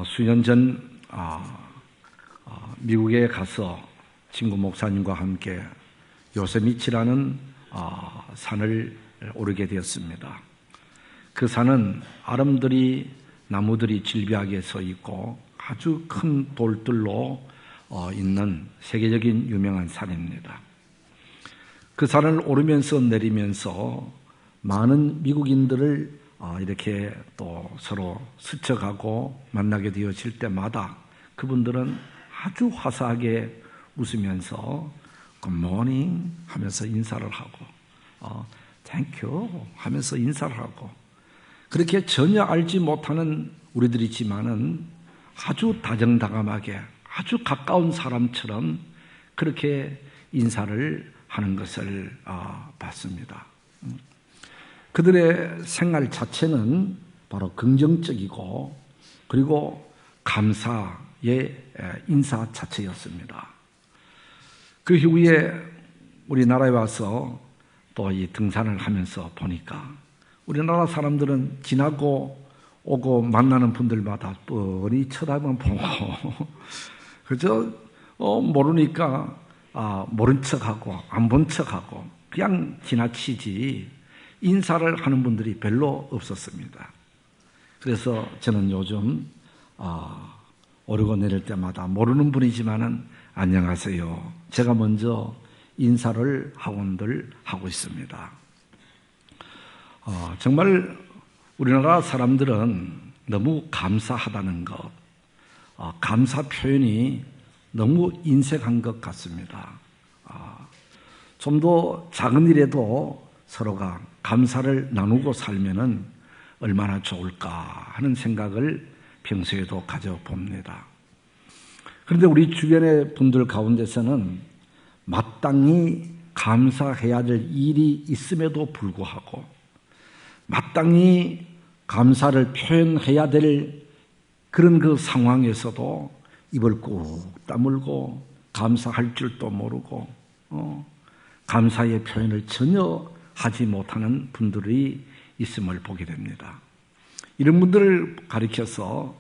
수년 전 미국에 가서 친구 목사님과 함께 요세미티라는 산을 오르게 되었습니다. 그 산은 아름드리 나무들이 질비하게 서 있고 아주 큰 돌들로 있는 세계적인 유명한 산입니다. 그 산을 오르면서 내리면서 많은 미국인들을 이렇게 또 서로 스쳐가고 만나게 되어질 때마다 그분들은 아주 화사하게 웃으면서 굿모닝 하면서 인사를 하고 땡큐 하면서 인사를 하고 그렇게 전혀 알지 못하는 우리들이지만은 아주 다정다감하게 아주 가까운 사람처럼 그렇게 인사를 하는 것을 봤습니다. 그들의 생활 자체는 바로 긍정적이고 그리고 감사의 인사 자체였습니다. 그 후에 우리나라에 와서 또 이 등산을 하면서 보니까 우리나라 사람들은 지나고 오고 만나는 분들마다 뻔히 쳐다만 보고 그저 모르니까 모른 척하고 안 본 척하고 그냥 지나치지 인사를 하는 분들이 별로 없었습니다. 그래서 저는 요즘 오르고 내릴 때마다 모르는 분이지만은 안녕하세요. 제가 먼저 인사를 하곤들 하고 있습니다. 정말 우리나라 사람들은 너무 감사하다는 것, 감사 표현이 너무 인색한 것 같습니다. 좀 더 작은 일에도 서로가 감사를 나누고 살면은 얼마나 좋을까 하는 생각을 평소에도 가져봅니다. 그런데 우리 주변의 분들 가운데서는 마땅히 감사해야 될 일이 있음에도 불구하고 마땅히 감사를 표현해야 될 그런 그 상황에서도 입을 꾹 다물고 감사할 줄도 모르고 감사의 표현을 전혀 하지 못하는 분들이 있음을 보게 됩니다. 이런 분들을 가리켜서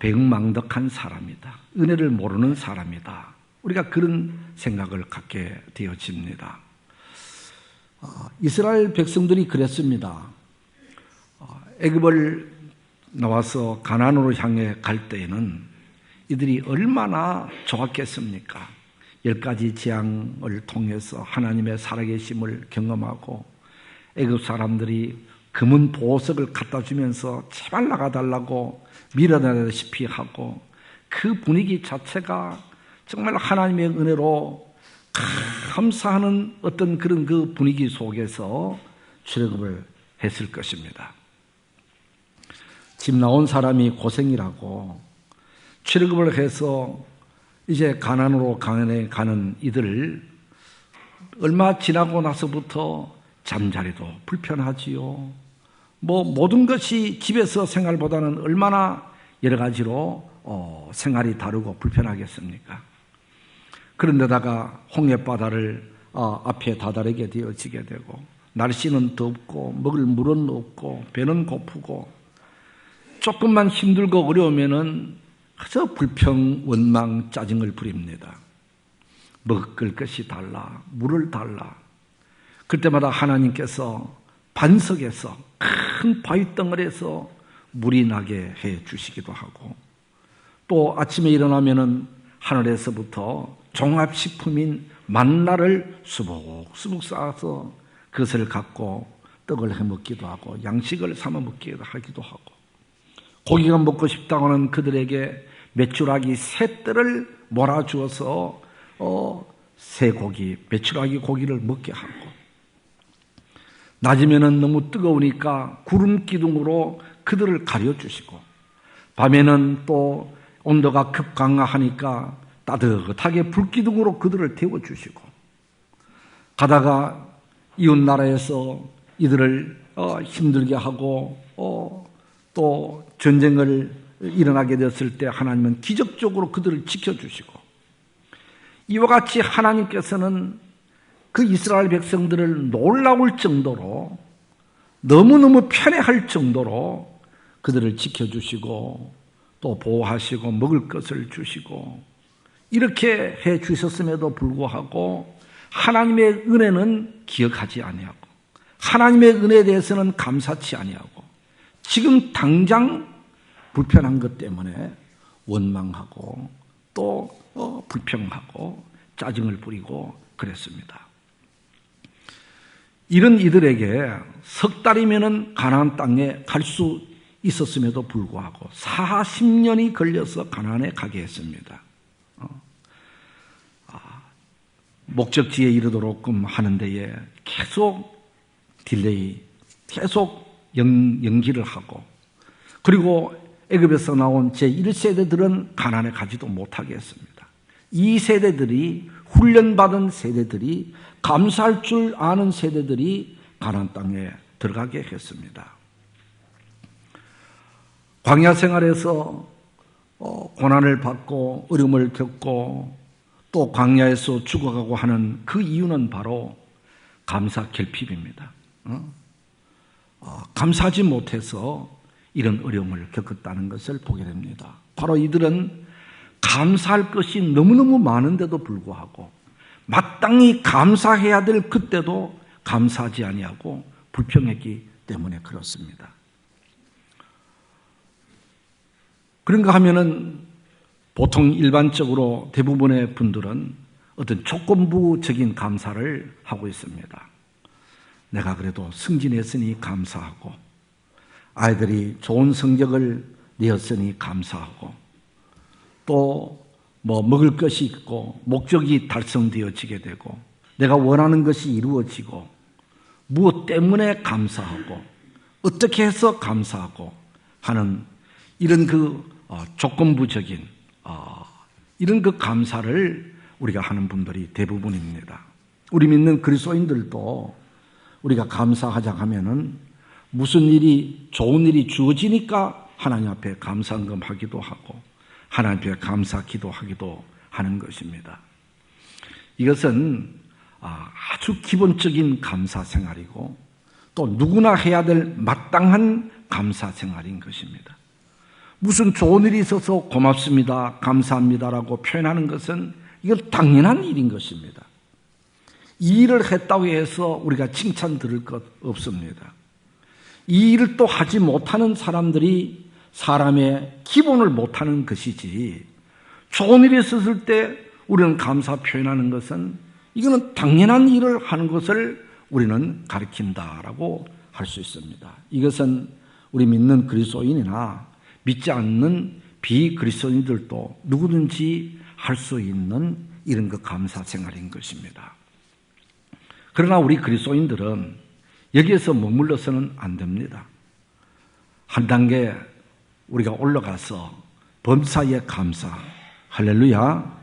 배은망덕한 사람이다. 은혜를 모르는 사람이다. 우리가 그런 생각을 갖게 되어집니다. 이스라엘 백성들이 그랬습니다. 애굽을 나와서 가나안으로 향해 갈 때에는 이들이 얼마나 좋았겠습니까? 10가지 재앙을 통해서 하나님의 살아계심을 경험하고 애굽 사람들이 금은 보석을 갖다 주면서 제발 나가달라고 밀어내다시피 하고 그 분위기 자체가 정말 하나님의 은혜로 감사하는 어떤 그런 그 분위기 속에서 출애굽을 했을 것입니다. 집 나온 사람이 고생이라고 출애굽을 해서 이제 가나안으로 가는 이들을 얼마 지나고 나서부터 잠자리도 불편하지요. 모든 것이 집에서 생활보다는 얼마나 여러 가지로 생활이 다르고 불편하겠습니까? 그런데다가 홍해바다를 앞에 다다르게 되어지게 되고 날씨는 덥고 먹을 물은 없고 배는 고프고 조금만 힘들고 어려우면은 그저 불평, 원망, 짜증을 부립니다. 먹을 것이 달라, 물을 달라. 그때마다 하나님께서 반석에서 큰 바위덩어리에서 물이 나게 해 주시기도 하고 또 아침에 일어나면은 하늘에서부터 종합식품인 만나를 수북수북 쌓아서 그것을 갖고 떡을 해먹기도 하고 양식을 삼아 먹기도 하기도 하고 고기가 먹고 싶다고 하는 그들에게 메추라기 새 뜰을 몰아주어서 쇠고기, 메추라기 고기를 먹게 하고 낮이면은 너무 뜨거우니까 구름 기둥으로 그들을 가려주시고 밤에는 또 온도가 급강하니까 따뜻하게 불기둥으로 그들을 태워주시고 가다가 이웃나라에서 이들을 힘들게 하고 또 전쟁을 일어나게 되었을 때 하나님은 기적적으로 그들을 지켜주시고 이와 같이 하나님께서는 그 이스라엘 백성들을 놀라울 정도로 너무너무 편애할 정도로 그들을 지켜주시고 또 보호하시고 먹을 것을 주시고 이렇게 해 주셨음에도 불구하고 하나님의 은혜는 기억하지 아니하고 하나님의 은혜에 대해서는 감사치 아니하고 지금 당장 불편한 것 때문에 원망하고 또 불평하고 짜증을 부리고 그랬습니다. 이런 이들에게 석 달이면은 가나안 땅에 갈 수 있었음에도 불구하고 40년이 걸려서 가나안에 가게 했습니다. 목적지에 이르도록끔 하는 데에 계속 딜레이, 계속 연기를 하고 그리고 애굽에서 나온 제1세대들은 가나안에 가지도 못하게 했습니다. 이 세대들이 훈련받은 세대들이 감사할 줄 아는 세대들이 가나안 땅에 들어가게 했습니다. 광야 생활에서 고난을 받고 어려움을 겪고 또 광야에서 죽어가고 하는 그 이유는 바로 감사 결핍입니다. 감사하지 못해서 이런 어려움을 겪었다는 것을 보게 됩니다. 바로 이들은 감사할 것이 너무너무 많은데도 불구하고 마땅히 감사해야 될 그때도 감사하지 아니하고 불평했기 때문에 그렇습니다. 그런가 하면은 보통 일반적으로 대부분의 분들은 어떤 조건부적인 감사를 하고 있습니다. 내가 그래도 승진했으니 감사하고 아이들이 좋은 성적을 내었으니 감사하고 또 뭐 먹을 것이 있고 목적이 달성되어지게 되고 내가 원하는 것이 이루어지고 무엇 때문에 감사하고 어떻게 해서 감사하고 하는 이런 그 조건부적인 이런 그 감사를 우리가 하는 분들이 대부분입니다. 우리 믿는 그리스도인들도 우리가 감사하자 하면은 무슨 일이 좋은 일이 주어지니까 하나님 앞에 감사헌금하기도 하고 하나님 앞에 감사 기도하기도 하는 것입니다. 이것은 아주 기본적인 감사 생활이고 또 누구나 해야 될 마땅한 감사 생활인 것입니다. 무슨 좋은 일이 있어서 고맙습니다, 감사합니다라고 표현하는 것은 이건 당연한 일인 것입니다. 이 일을 했다고 해서 우리가 칭찬 들을 것 없습니다. 이 일을 또 하지 못하는 사람들이 사람의 기본을 못하는 것이지 좋은 일이 있었을 때 우리는 감사 표현하는 것은 이거는 당연한 일을 하는 것을 우리는 가르친다라고 할 수 있습니다. 이것은 우리 믿는 그리스도인이나 믿지 않는 비그리스도인들도 누구든지 할 수 있는 이런 그 감사 생활인 것입니다. 그러나 우리 그리스도인들은 여기에서 머물러서는 안 됩니다. 한 단계 우리가 올라가서 범사에 감사, 할렐루야.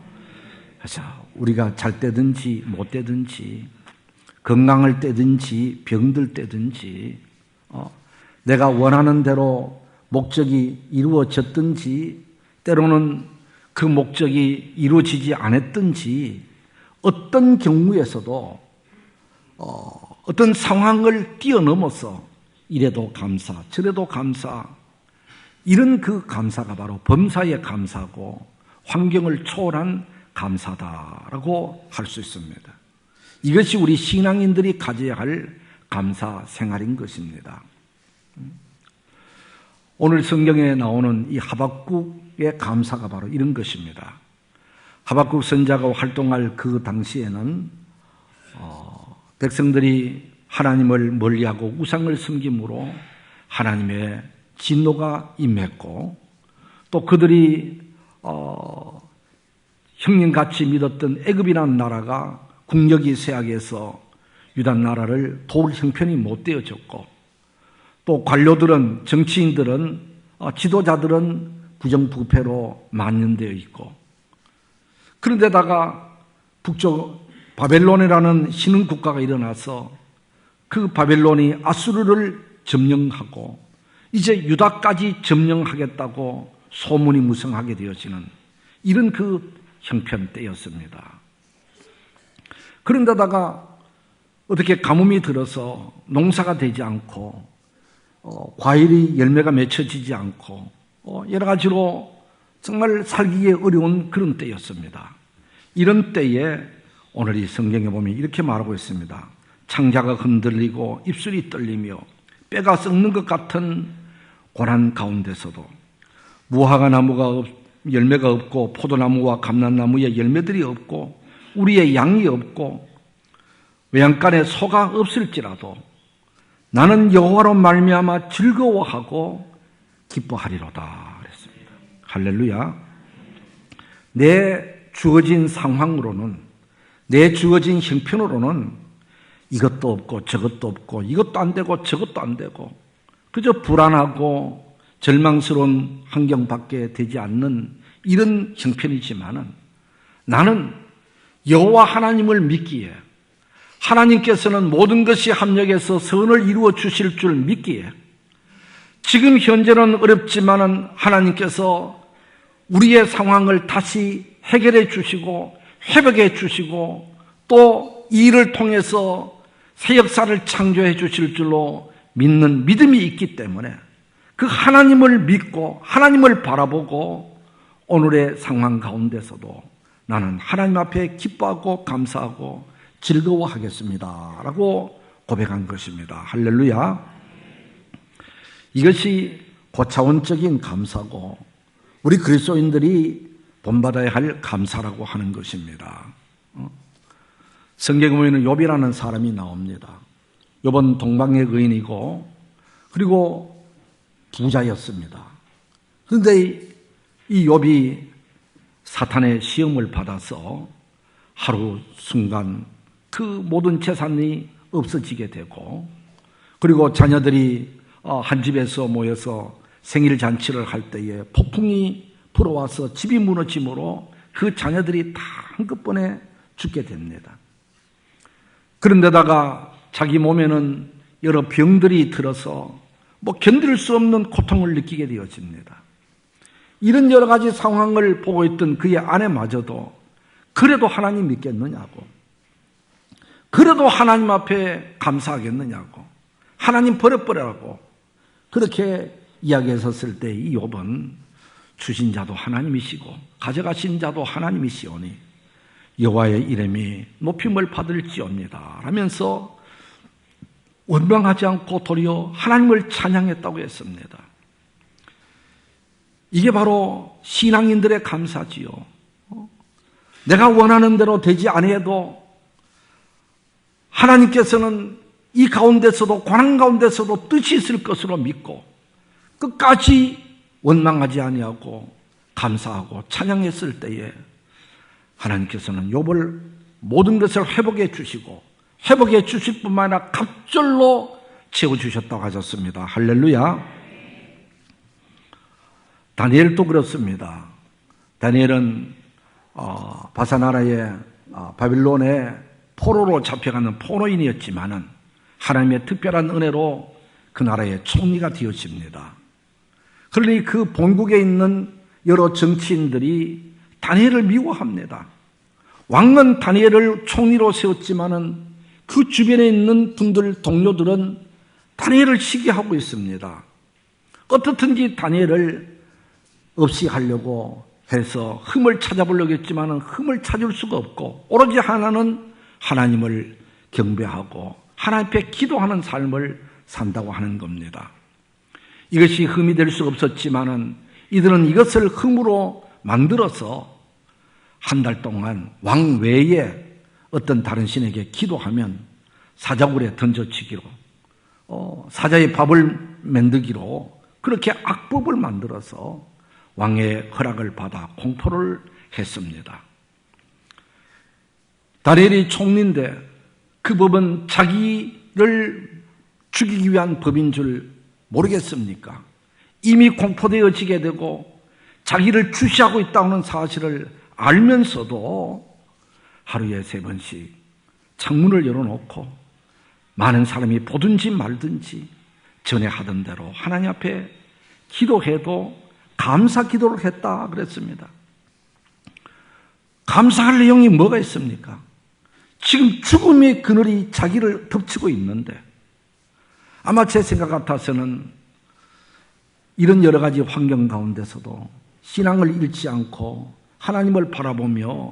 그래서 우리가 잘 때든지 못 때든지 건강할 때든지 병들 때든지 내가 원하는 대로 목적이 이루어졌든지 때로는 그 목적이 이루어지지 않았든지 어떤 경우에서도 어떤 상황을 뛰어넘어서 이래도 감사, 저래도 감사, 이런 그 감사가 바로 범사에 감사고 환경을 초월한 감사다라고 할 수 있습니다. 이것이 우리 신앙인들이 가져야 할 감사 생활인 것입니다. 오늘 성경에 나오는 이 하박국의 감사가 바로 이런 것입니다. 하박국 선지자가 활동할 그 당시에는 백성들이 하나님을 멀리하고 우상을 섬김으로 하나님의 진노가 임했고 또 그들이 형님같이 믿었던 애굽이라는 나라가 국력이 쇠약해서 유다 나라를 도울 형편이 못 되어졌고 또 관료들은 정치인들은 지도자들은 부정부패로 만연되어 있고 그런데다가 북쪽 바벨론이라는 신흥 국가가 일어나서 그 바벨론이 아수르를 점령하고 이제 유다까지 점령하겠다고 소문이 무성하게 되어지는 이런 그 형편때였습니다. 그런데다가 어떻게 가뭄이 들어서 농사가 되지 않고 과일이 열매가 맺혀지지 않고 여러 가지로 정말 살기에 어려운 그런 때였습니다. 이런 때에 오늘 이 성경에 보면 이렇게 말하고 있습니다. 창자가 흔들리고 입술이 떨리며 뼈가 썩는 것 같은 고난 가운데서도 무화과 나무가 열매가 없고 포도나무와 감람나무에 열매들이 없고 우리의 양이 없고 외양간에 소가 없을지라도 나는 여호와로 말미암아 즐거워하고 기뻐하리로다 그랬습니다. 할렐루야. 내 주어진 상황으로는, 내 주어진 형편으로는 이것도 없고 저것도 없고 이것도 안 되고 저것도 안 되고 그저 불안하고 절망스러운 환경밖에 되지 않는 이런 형편이지만은 나는 여호와 하나님을 믿기에, 하나님께서는 모든 것이 합력해서 선을 이루어 주실 줄 믿기에, 지금 현재는 어렵지만은 하나님께서 우리의 상황을 다시 해결해 주시고 회복해 주시고 또 이 일을 통해서 새 역사를 창조해 주실 줄로 믿는 믿음이 있기 때문에 그 하나님을 믿고 하나님을 바라보고 오늘의 상황 가운데서도 나는 하나님 앞에 기뻐하고 감사하고 즐거워하겠습니다 라고 고백한 것입니다. 할렐루야. 이것이 고차원적인 감사고 우리 그리스도인들이 본받아야 할 감사라고 하는 것입니다. 성경에 보면 욥이라는 사람이 나옵니다. 욥은 동방의 의인이고 그리고 부자였습니다. 그런데 이 욥이 사탄의 시험을 받아서 하루 순간 그 모든 재산이 없어지게 되고 그리고 자녀들이 한 집에서 모여서 생일 잔치를 할 때에 폭풍이 불어와서 집이 무너짐으로 그 자녀들이 다 한꺼번에 죽게 됩니다. 그런데다가 자기 몸에는 여러 병들이 들어서 견딜 수 없는 고통을 느끼게 되어집니다. 이런 여러 가지 상황을 보고 있던 그의 아내마저도 그래도 하나님 믿겠느냐고, 그래도 하나님 앞에 감사하겠느냐고, 하나님 버려버리라고 그렇게 이야기했었을 때 이 욥은 주신 자도 하나님이시고 가져가신 자도 하나님이시오니 여호와의 이름이 높임을 받을지옵니다 하면서 원망하지 않고 도리어 하나님을 찬양했다고 했습니다. 이게 바로 신앙인들의 감사지요. 내가 원하는 대로 되지 아니해도 하나님께서는 이 가운데서도 고난 가운데서도 뜻이 있을 것으로 믿고 끝까지 원망하지 아니하고 감사하고 찬양했을 때에 하나님께서는 욥을 모든 것을 회복해 주시고 회복해 주실 뿐만 아니라 갑절로 채워주셨다고 하셨습니다. 할렐루야. 다니엘도 그렇습니다. 다니엘은 바사나라의 바빌론의 포로로 잡혀가는 포로인이었지만은 하나님의 특별한 은혜로 그 나라의 총리가 되어집니다. 그러니 그 본국에 있는 여러 정치인들이 다니엘을 미워합니다. 왕은 다니엘을 총리로 세웠지만은 그 주변에 있는 분들, 동료들은 다니엘을 시기하고 있습니다. 어떻든지 다니엘을 없이 하려고 해서 흠을 찾아보려고 했지만은 흠을 찾을 수가 없고 오로지 하나는 하나님을 경배하고 하나님 앞에 기도하는 삶을 산다고 하는 겁니다. 이것이 흠이 될 수가 없었지만은 이들은 이것을 흠으로 만들어서 한 달 동안 왕 외에 어떤 다른 신에게 기도하면 사자굴에 던져치기로 사자의 밥을 만들기로 그렇게 악법을 만들어서 왕의 허락을 받아 공포를 했습니다. 다니엘이 총리인데 그 법은 자기를 죽이기 위한 법인 줄 모르겠습니까? 이미 공포되어지게 되고 자기를 주시하고 있다는 사실을 알면서도 하루에 3번씩 창문을 열어놓고 많은 사람이 보든지 말든지 전에 하던 대로 하나님 앞에 기도해도 감사 기도를 했다 그랬습니다. 감사할 내용이 뭐가 있습니까? 지금 죽음의 그늘이 자기를 덮치고 있는데 아마 제 생각 같아서는 이런 여러 가지 환경 가운데서도 신앙을 잃지 않고 하나님을 바라보며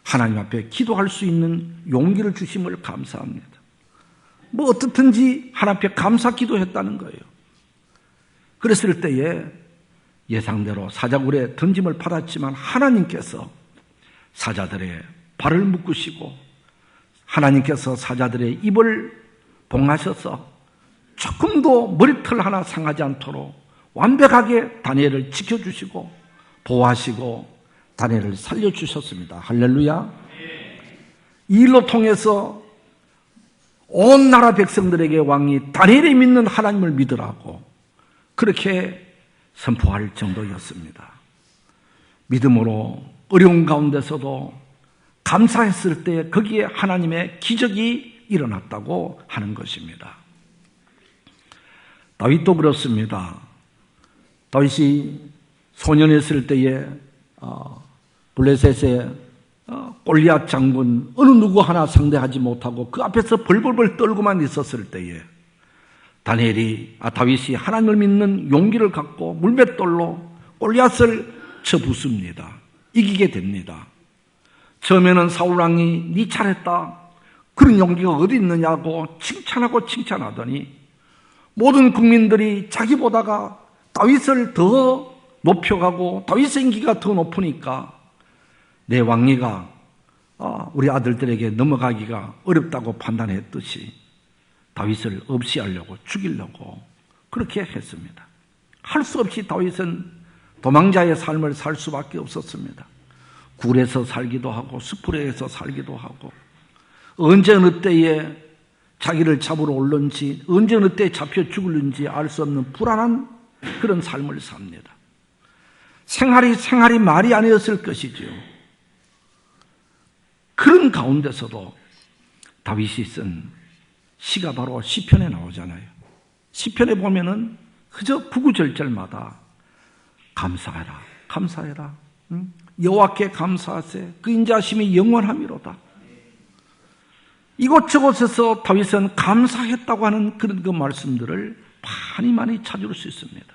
하나님 앞에 기도할 수 있는 용기를 주심을 감사합니다. 뭐 어떻든지 하나님 앞에 감사 기도했다는 거예요. 그랬을 때에 예상대로 사자굴에 던짐을 받았지만 하나님께서 사자들의 발을 묶으시고 하나님께서 사자들의 입을 봉하셔서 조금도 머리털 하나 상하지 않도록 완벽하게 다니엘을 지켜주시고 보호하시고 다니엘을 살려주셨습니다. 할렐루야. 이 일로 통해서 온 나라 백성들에게 왕이 다니엘이 믿는 하나님을 믿으라고 그렇게 선포할 정도였습니다. 믿음으로 어려운 가운데서도 감사했을 때 거기에 하나님의 기적이 일어났다고 하는 것입니다. 다윗도 그렇습니다. 다윗이 소년이었을 때에 블레셋의 골리앗 장군 어느 누구 하나 상대하지 못하고 그 앞에서 벌벌벌 떨고만 있었을 때에 다윗이 하나님을 믿는 용기를 갖고 물맷돌로 골리앗을 쳐붓습니다. 이기게 됩니다. 처음에는 사울 왕이 네 잘했다. 그런 용기가 어디 있느냐고 칭찬하더니 모든 국민들이 자기보다가 다윗을 더 높여가고 다윗의 인기가 더 높으니까 내 왕위가 우리 아들들에게 넘어가기가 어렵다고 판단했듯이 다윗을 없이하려고 죽이려고 그렇게 했습니다. 할 수 없이 다윗은 도망자의 삶을 살 수밖에 없었습니다. 굴에서 살기도 하고 수풀에서 살기도 하고 언제 어느 때에 자기를 잡으러 올는지 언제 어느 때에 잡혀 죽을는지 알 수 없는 불안한 그런 삶을 삽니다. 생활이 말이 아니었을 것이죠. 그런 가운데서도 다윗이 쓴 시가 바로 시편에 나오잖아요. 시편에 보면은 그저 구구절절마다 감사해라. 여호와께 감사하세. 그 인자심이 영원함이로다. 이곳저곳에서 다윗은 감사했다고 하는 그런 그 말씀들을 많이 찾을 수 있습니다.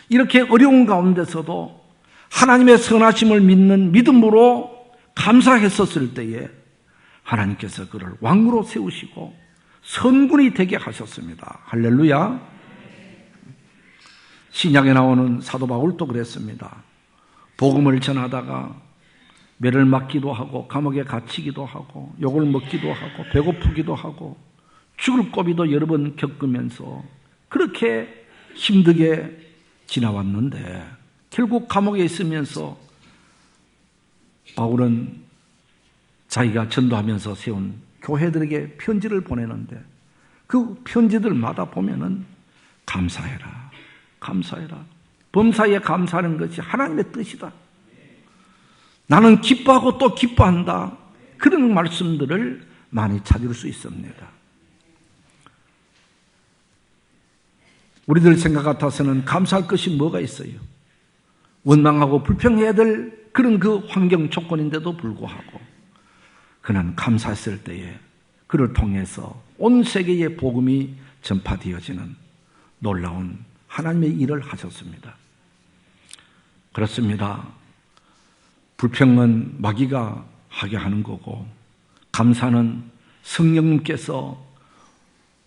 이렇게 어려운 가운데서도 하나님의 선하심을 믿는 믿음으로 감사했었을 때에 하나님께서 그를 왕으로 세우시고 선군이 되게 하셨습니다. 할렐루야. 신약에 나오는 사도 바울도 그랬습니다. 복음을 전하다가 매를 맞기도 하고 감옥에 갇히기도 하고 욕을 먹기도 하고 배고프기도 하고 죽을 고비도 여러 번 겪으면서 그렇게 힘들게 지나왔는데 결국 감옥에 있으면서 바울은 자기가 전도하면서 세운 교회들에게 편지를 보내는데 그 편지들마다 보면은 감사해라. 범사에 감사하는 것이 하나님의 뜻이다. 나는 기뻐하고 또 기뻐한다. 그런 말씀들을 많이 찾을 수 있습니다. 우리들 생각 같아서는 감사할 것이 뭐가 있어요? 원망하고 불평해야 될 그런 그 환경 조건인데도 불구하고 그는 감사했을 때에 그를 통해서 온 세계의 복음이 전파되어지는 놀라운 하나님의 일을 하셨습니다. 그렇습니다. 불평은 마귀가 하게 하는 거고 감사는 성령님께서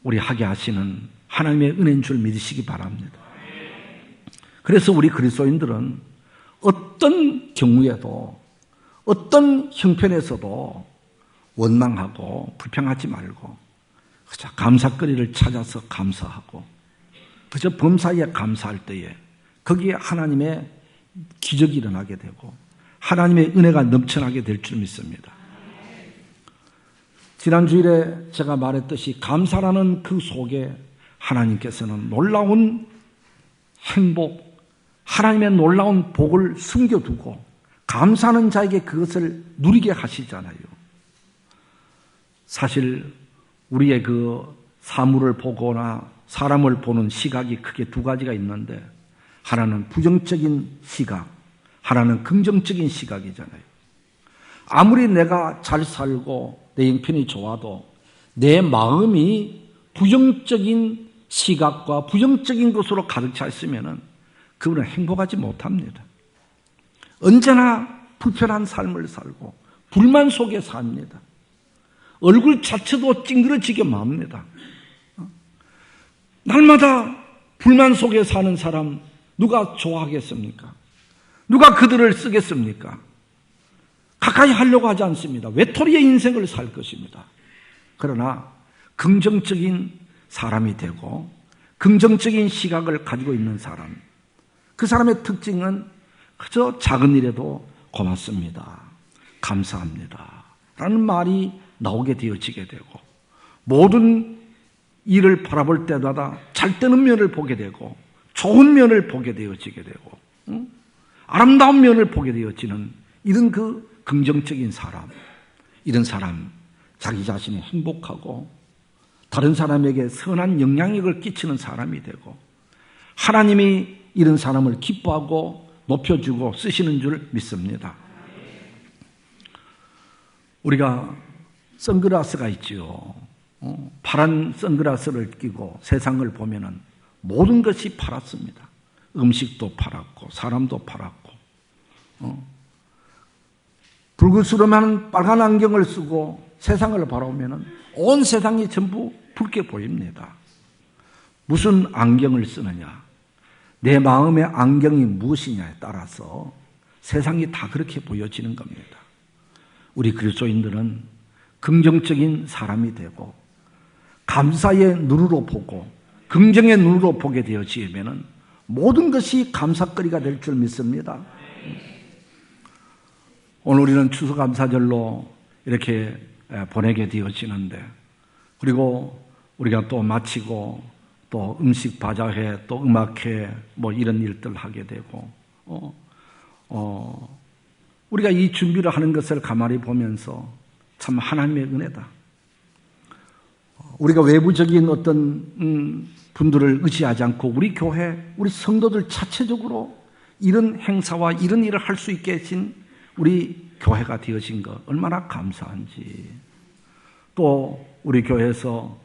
우리 하게 하시는 하나님의 은혜인 줄 믿으시기 바랍니다. 그래서 우리 그리스도인들은 어떤 경우에도 어떤 형편에서도 원망하고 불평하지 말고 그저 감사거리를 찾아서 감사하고 그저 범사에 감사할 때에 거기에 하나님의 기적이 일어나게 되고 하나님의 은혜가 넘쳐나게 될 줄 믿습니다. 지난 주일에 제가 말했듯이 감사라는 그 속에 하나님께서는 놀라운 행복, 하나님의 놀라운 복을 숨겨두고 감사하는 자에게 그것을 누리게 하시잖아요. 사실 우리의 그 사물을 보거나 사람을 보는 시각이 크게 두 가지가 있는데 하나는 부정적인 시각, 하나는 긍정적인 시각이잖아요. 아무리 내가 잘 살고 내 형편이 좋아도 내 마음이 부정적인 시각과 부정적인 것으로 가득 차 있으면 그분은 행복하지 못합니다. 언제나 불편한 삶을 살고 불만 속에 삽니다. 얼굴 자체도 찡그러지게 맙니다. 날마다 불만 속에 사는 사람 누가 좋아하겠습니까? 누가 그들을 쓰겠습니까? 가까이 하려고 하지 않습니다. 외톨이의 인생을 살 것입니다. 그러나 긍정적인 사람이 되고 긍정적인 시각을 가지고 있는 사람, 그 사람의 특징은 그저 작은 일에도 고맙습니다, 감사합니다 라는 말이 나오게 되어지게 되고, 모든 일을 바라볼 때마다 잘 되는 면을 보게 되고 좋은 면을 보게 되어지게 되고 아름다운 면을 보게 되어지는 이런 그 긍정적인 사람, 이런 사람 자기 자신이 행복하고 다른 사람에게 선한 영향력을 끼치는 사람이 되고 하나님이 이런 사람을 기뻐하고 높여주고 쓰시는 줄 믿습니다. 우리가 선글라스가 있지요. 파란 선글라스를 끼고 세상을 보면은 모든 것이 파랗습니다. 음식도 파랗고 사람도 파랗고 붉으스름한 빨간 안경을 쓰고 세상을 바라보면은 온 세상이 전부 붉게 보입니다. 무슨 안경을 쓰느냐, 내 마음의 안경이 무엇이냐에 따라서 세상이 다 그렇게 보여지는 겁니다. 우리 그리스도인들은 긍정적인 사람이 되고 감사의 눈으로 보고 긍정의 눈으로 보게 되어지면은 모든 것이 감사거리가 될 줄 믿습니다. 오늘 우리는 추수감사절로 이렇게 보내게 되어지는데, 그리고 우리가 또 마치고 또 음식 바자회, 또 음악회 뭐 이런 일들 하게 되고 우리가 이 준비를 하는 것을 가만히 보면서 참 하나님의 은혜다. 우리가 외부적인 어떤 분들을 의지하지 않고 우리 교회, 우리 성도들 자체적으로 이런 행사와 이런 일을 할 수 있게 해신 우리 교회가 되어진 것 얼마나 감사한지. 또 우리 교회에서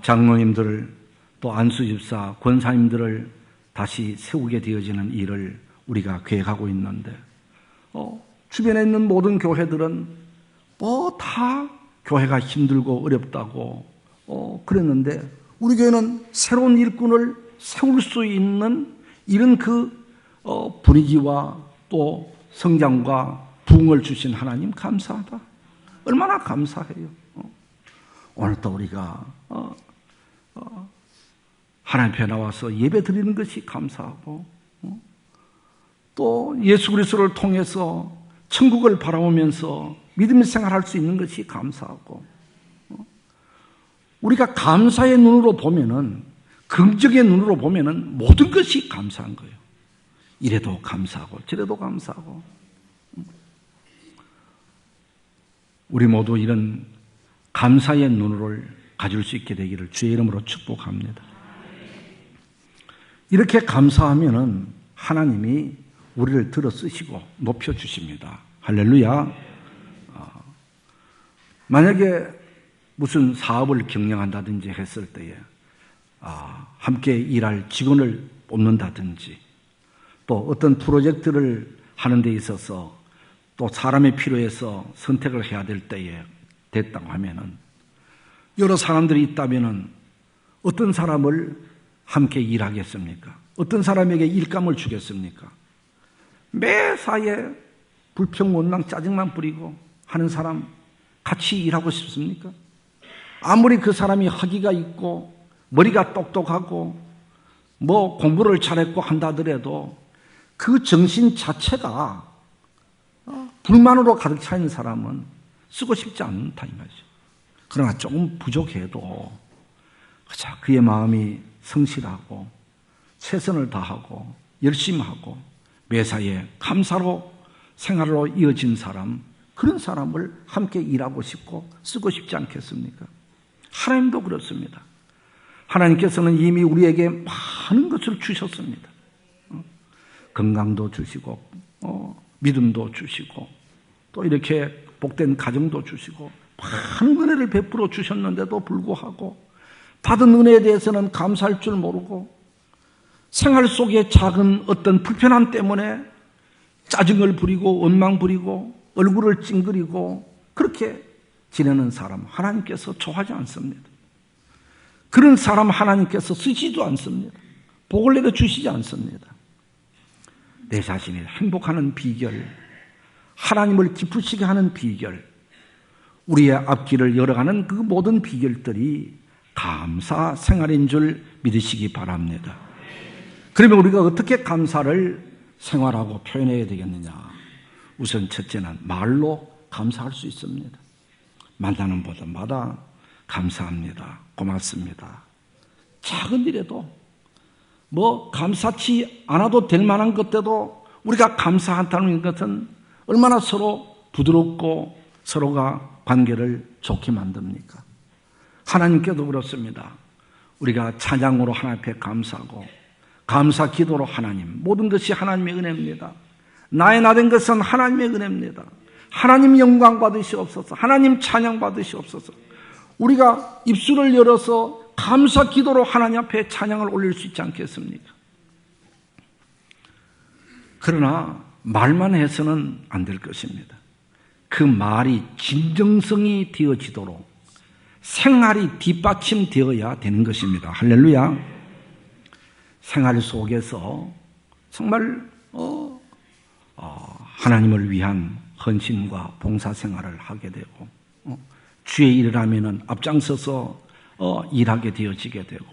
장로님들, 또 안수집사, 권사님들을 다시 세우게 되어지는 일을 우리가 계획하고 있는데 주변에 있는 모든 교회들은 뭐 다 교회가 힘들고 어렵다고 그랬는데 우리 교회는 새로운 일꾼을 세울 수 있는 이런 그 분위기와 또 성장과 부흥을 주신 하나님 감사하다. 얼마나 감사해요. 오늘 또 우리가 하나님 앞에 나와서 예배 드리는 것이 감사하고 또 예수 그리스도를 통해서 천국을 바라보면서 믿음의 생활할 수 있는 것이 감사하고, 우리가 감사의 눈으로 보면은, 긍정의 눈으로 보면은 모든 것이 감사한 거예요. 이래도 감사하고 저래도 감사하고. 우리 모두 이런 감사의 눈을 가질 수 있게 되기를 주의 이름으로 축복합니다. 이렇게 감사하면은 하나님이 우리를 들어 쓰시고 높여 주십니다. 할렐루야. 만약에 무슨 사업을 경영한다든지 했을 때에 함께 일할 직원을 뽑는다든지 또 어떤 프로젝트를 하는 데 있어서 또 사람이 필요해서 선택을 해야 될 때에 됐다고 하면은 여러 사람들이 있다면은 어떤 사람을 함께 일하겠습니까? 어떤 사람에게 일감을 주겠습니까? 매사에 불평원망 짜증만 부리고 하는 사람 같이 일하고 싶습니까? 아무리 그 사람이 학위가 있고 머리가 똑똑하고 뭐 공부를 잘했고 한다 하더라도 그 정신 자체가 불만으로 가득 차 있는 사람은 쓰고 싶지 않다 이 말이죠. 그러나 조금 부족해도 그의 마음이 성실하고 최선을 다하고 열심히 하고 매사에 감사로 생활로 이어진 사람, 그런 사람을 함께 일하고 싶고 쓰고 싶지 않겠습니까? 하나님도 그렇습니다. 하나님께서는 이미 우리에게 많은 것을 주셨습니다. 건강도 주시고 믿음도 주시고 또 이렇게 복된 가정도 주시고 많은 은혜를 베풀어 주셨는데도 불구하고 받은 은혜에 대해서는 감사할 줄 모르고 생활 속에 작은 어떤 불편함 때문에 짜증을 부리고 원망 부리고 얼굴을 찡그리고 그렇게 지내는 사람 하나님께서 좋아하지 않습니다. 그런 사람 하나님께서 쓰지도 않습니다. 복을 내려 주시지 않습니다. 내 자신이 행복하는 비결, 하나님을 기쁘시게 하는 비결, 우리의 앞길을 열어가는 그 모든 비결들이 감사 생활인 줄 믿으시기 바랍니다. 그러면 우리가 어떻게 감사를 생활하고 표현해야 되겠느냐? 우선 첫째는 말로 감사할 수 있습니다. 만나는 곳마다 감사합니다. 고맙습니다. 작은 일에도 감사치 않아도 될 만한 것들도 우리가 감사한다는 것은 얼마나 서로 부드럽고 서로가 관계를 좋게 만듭니까? 하나님께도 그렇습니다. 우리가 찬양으로 하나님 앞에 감사하고 감사 기도로 하나님, 모든 것이 하나님의 은혜입니다. 나의 나된 것은 하나님의 은혜입니다. 하나님 영광 받으시옵소서. 하나님 찬양 받으시옵소서. 우리가 입술을 열어서 감사 기도로 하나님 앞에 찬양을 올릴 수 있지 않겠습니까? 그러나 말만 해서는 안 될 것입니다. 그 말이 진정성이 되어지도록 생활이 뒷받침되어야 되는 것입니다. 할렐루야. 생활 속에서 정말 하나님을 위한 헌신과 봉사생활을 하게 되고 주의 일을 하면은 앞장서서 일하게 되어지게 되고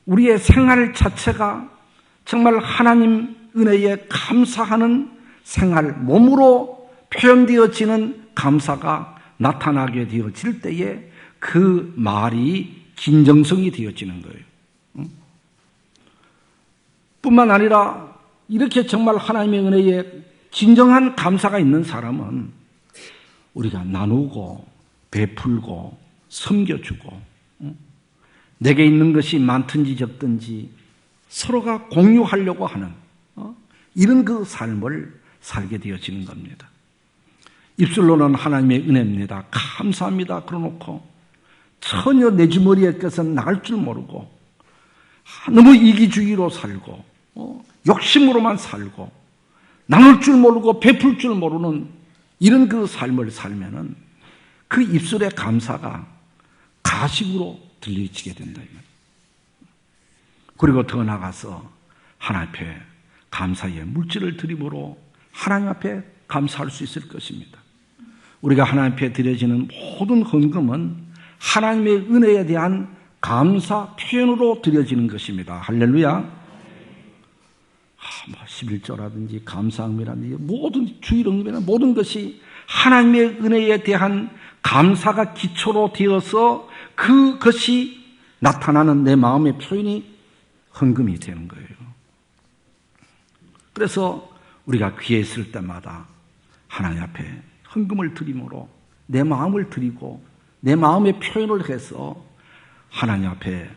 우리의 생활 자체가 정말 하나님 은혜에 감사하는 생활, 몸으로 표현되어지는 감사가 나타나게 되어질 때에 그 말이 진정성이 되어지는 거예요. 뿐만 아니라 이렇게 정말 하나님의 은혜에 진정한 감사가 있는 사람은 우리가 나누고 베풀고 섬겨주고 내게 있는 것이 많든지 적든지 서로가 공유하려고 하는 이런 그 삶을 살게 되어지는 겁니다. 입술로는 하나님의 은혜입니다. 감사합니다. 그러놓고 전혀 내 주머니에 것은 나갈 줄 모르고 너무 이기주의로 살고 욕심으로만 살고 나눌 줄 모르고 베풀 줄 모르는 이런 그 삶을 살면은 그 입술의 감사가 가식으로 들리지게 된다. 그리고 더 나아가서 하나님 앞에 감사의 물질을 드림으로 하나님 앞에 감사할 수 있을 것입니다. 우리가 하나님 앞에 드려지는 모든 헌금은 하나님의 은혜에 대한 감사 표현으로 드려지는 것입니다. 할렐루야. 11조라든지 감사함이라든지 모든 주일응급이나 모든 것이 하나님의 은혜에 대한 감사가 기초로 되어서 그것이 나타나는 내 마음의 표현이 헌금이 되는 거예요. 그래서 우리가 귀에 있을 때마다 하나님 앞에 헌금을 드림으로 내 마음을 드리고 내 마음의 표현을 해서 하나님 앞에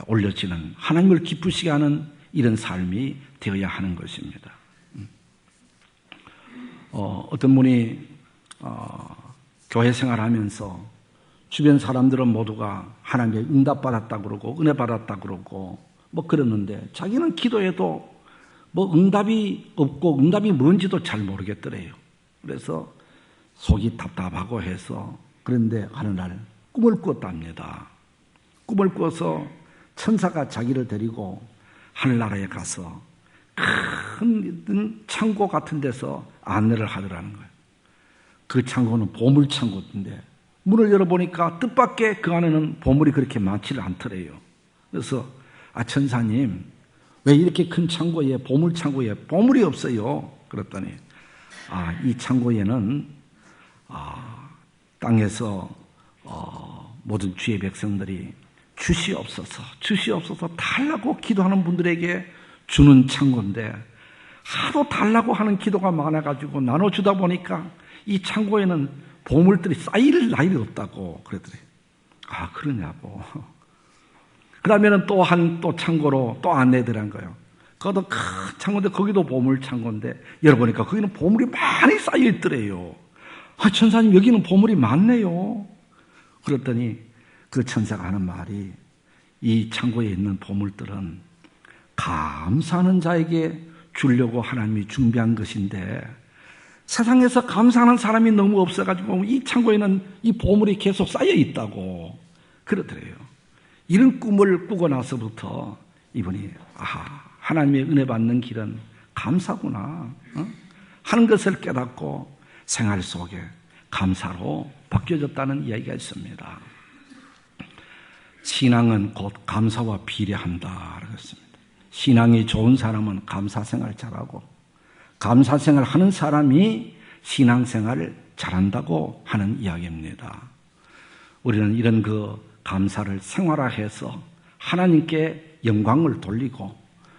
올려지는 하나님을 기쁘시게 하는 이런 삶이 되어야 하는 것입니다. 어떤 분이 교회 생활하면서 주변 사람들은 모두가 하나님의 응답받았다 그러고 은혜 받았다 그러고 그러는데 자기는 기도해도 응답이 없고 응답이 뭔지도 잘 모르겠더래요. 그래서 속이 답답하고 해서 그런데 어느 날 꿈을 꿨답니다. 꿈을 꿔서 천사가 자기를 데리고 하늘나라에 가서 큰 창고 같은 데서 안내를 하더라는 거예요. 그 창고는 보물창고인데 문을 열어보니까 뜻밖의 그 안에는 보물이 그렇게 많지를 않더래요. 그래서 천사님 왜 이렇게 큰 창고에 보물창고에 보물이 없어요? 그랬더니 이 창고에는 땅에서 모든 주의 백성들이 주시옵소서 달라고 기도하는 분들에게 주는 창고인데 하도 달라고 하는 기도가 많아가지고 나눠주다 보니까 이 창고에는 보물들이 쌓일 나위가 없다고 그러더래요. 그러냐고. 그러면은 또 창고로 또 안내드린 거예요. 그것도 큰 창고인데 거기도 보물 창고인데 열어보니까 거기는 보물이 많이 쌓여있더래요. 천사님 여기는 보물이 많네요. 그랬더니 그 천사가 하는 말이 이 창고에 있는 보물들은 감사하는 자에게 주려고 하나님이 준비한 것인데 세상에서 감사하는 사람이 너무 없어가지고 이 창고에는 이 보물이 계속 쌓여 있다고 그러더래요. 이런 꿈을 꾸고 나서부터 이분이 하나님의 은혜 받는 길은 감사구나 하는 것을 깨닫고 생활 속에 감사로 바뀌어졌다는 이야기가 있습니다. 신앙은 곧 감사와 비례한다 그랬습니다. 신앙이 좋은 사람은 감사생활 잘하고 감사생활 하는 사람이 신앙생활을 잘한다고 하는 이야기입니다. 우리는 이런 감사를 생활화해서 하나님께 영광을 돌리고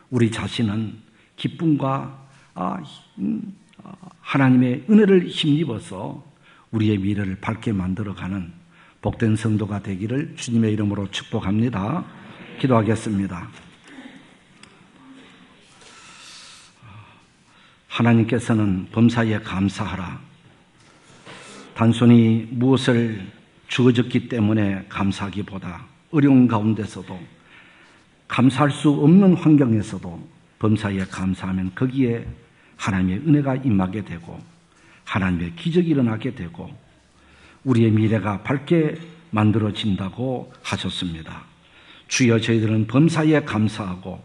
우리 자신은 기쁨과 하나님의 은혜를 힘입어서 우리의 미래를 밝게 만들어가는 복된 성도가 되기를 주님의 이름으로 축복합니다. 기도하겠습니다. 하나님께서는 범사에 감사하라. 단순히 무엇을 주어졌기 때문에 감사하기보다 어려운 가운데서도 감사할 수 없는 환경에서도 범사에 감사하면 거기에 하나님의 은혜가 임하게 되고 하나님의 기적이 일어나게 되고 우리의 미래가 밝게 만들어진다고 하셨습니다. 주여 저희들은 범사에 감사하고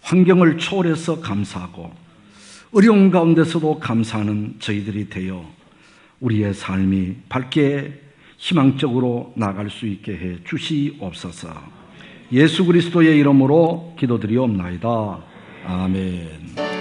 환경을 초월해서 감사하고 어려운 가운데서도 감사하는 저희들이 되어 우리의 삶이 밝게 희망적으로 나아갈 수 있게 해 주시옵소서. 예수 그리스도의 이름으로 기도드리옵나이다. 아멘.